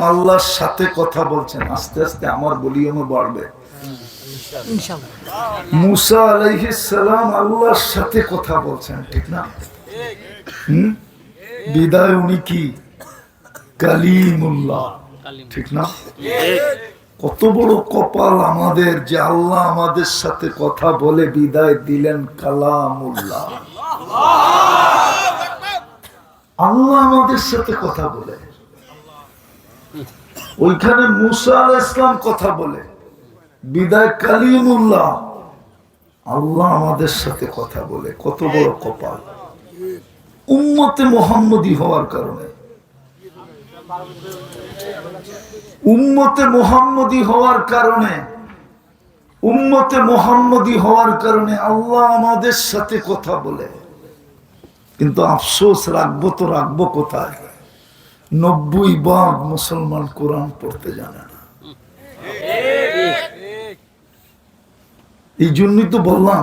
আল্লাহর সাথে কথা বলছেন, আস্তে আস্তে আমার ভলিউমও বাড়বে। মুসা আলাইহিস সালাম আল্লাহর সাথে কথা বলছেন, ঠিক না? বিদায় উনি কি কালিমুল্লাহ, ঠিক না? কত বড় কপাল আমাদের যে আল্লাহ আমাদের সাথে কথা বলে বিদায় দিলেন কালামুল্লাহ। আল্লাহ আমাদের সাথে কথা বলে, ওইখানে মুসা আলাইহিস সালাম কথা বলে বিদায় কালিমুল্লাহ। আল্লাহ আমাদের সাথে কথা বলে, কত বড় কপাল। উম্মতে মুহাম্মদী হওয়ার কারণে, উম্মতে মুহাম্মদী হওয়ার কারণে, উম্মতে মুহাম্মদী হওয়ার কারণে আল্লাহ আমাদের সাথে কথা বলে। কিন্তু আফসোস, রাখবো তো রাখবো কোথায়? 90% মুসলমান কোরআন পড়তে জানে না। এই জন্যই তো বললাম